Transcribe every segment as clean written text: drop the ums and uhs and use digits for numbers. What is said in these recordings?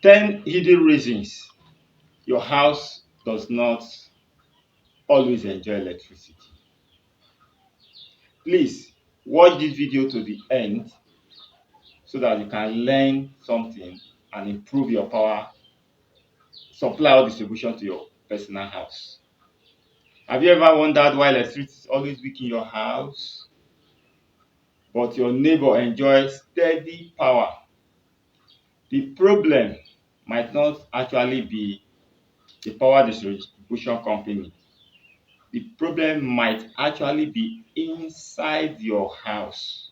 10 hidden reasons your house does not always enjoy electricity. Please watch this video to the end so that you can learn something and improve your power supply or distribution to your personal house. Have you ever wondered why electricity is always weak in your house, but your neighbor enjoys steady power? The problem might not actually be the power distribution company. The problem might actually be inside your house.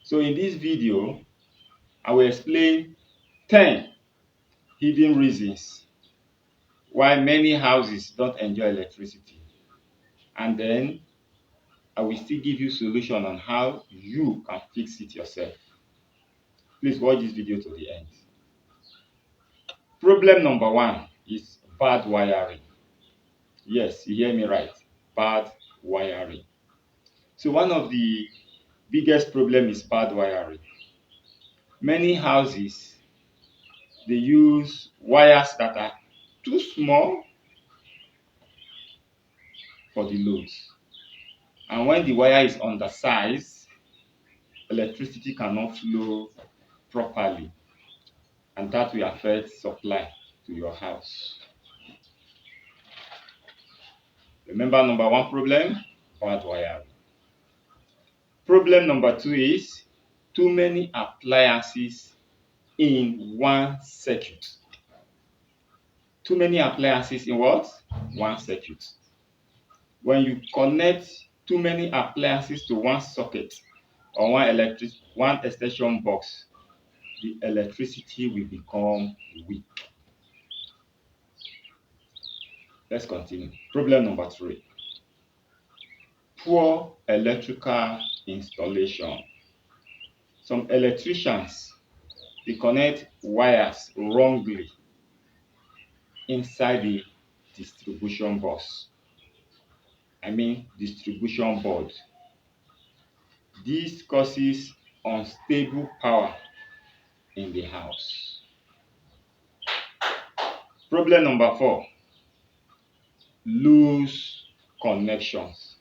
So in this video, I will explain 10 hidden reasons why many houses don't enjoy electricity. And then I will still give you solution on how you can fix it yourself. Please watch this video to the end. Problem number 1 is bad wiring. Yes, you hear me right. Bad wiring. So one of the biggest problem is bad wiring. Many houses, they use wires that are too small for the loads. And when the wire is undersized, electricity cannot flow properly, and that will affect supply to your house. Remember, number 1 problem, bad wiring. Problem number 2 is too many appliances in one circuit. Too many appliances in what? One circuit. When you connect too many appliances to one socket or one extension box, the electricity will become weak. Let's continue. Problem number 3. Poor electrical installation. Some electricians, they connect wires wrongly inside the distribution box. Distribution board. This causes unstable power in the house. Problem number 4. Loose connections.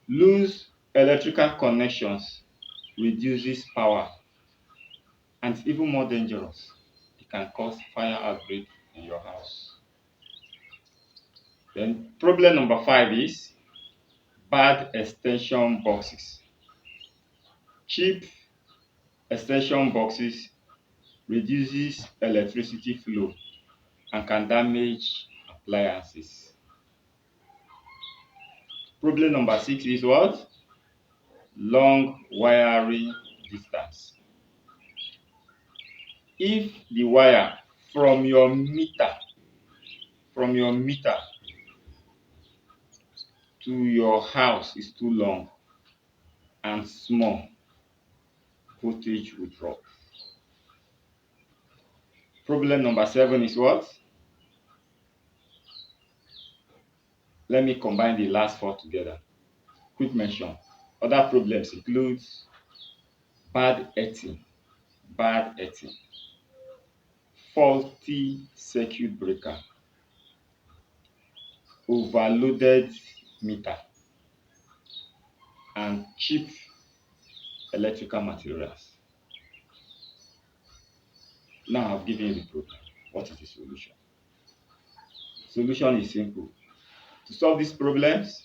Loose electrical connections reduces power, and it's even more dangerous. It can cause fire outbreak in your house. Then problem number 5 is bad extension boxes. Cheap extension boxes reduces electricity flow and can damage appliances. Problem number 6 is what? Long wiring distance. If the wire from your meter to your house is too long and small, voltage will drop. Problem number 7 is what? Let me combine the last 4 together. Quick mention. Other problems include bad earthing, faulty circuit breaker, overloaded meter, and cheap electrical materials. Now I've given you the problem. What is the solution? Solution is simple. To solve these problems,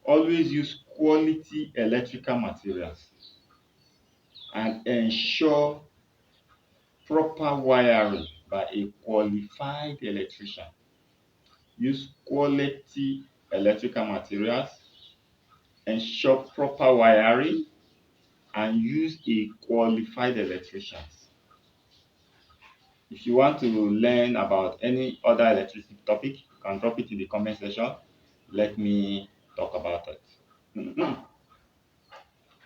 always use quality electrical materials and ensure proper wiring by a qualified electrician. Use quality electrical materials, ensure proper wiring, and use a qualified electrician. If you want to learn about any other electricity topic, you can drop it in the comment section. Let me talk about it.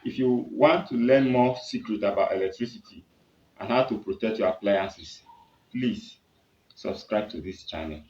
If you want to learn more secret about electricity and how to protect your appliances, please subscribe to this channel.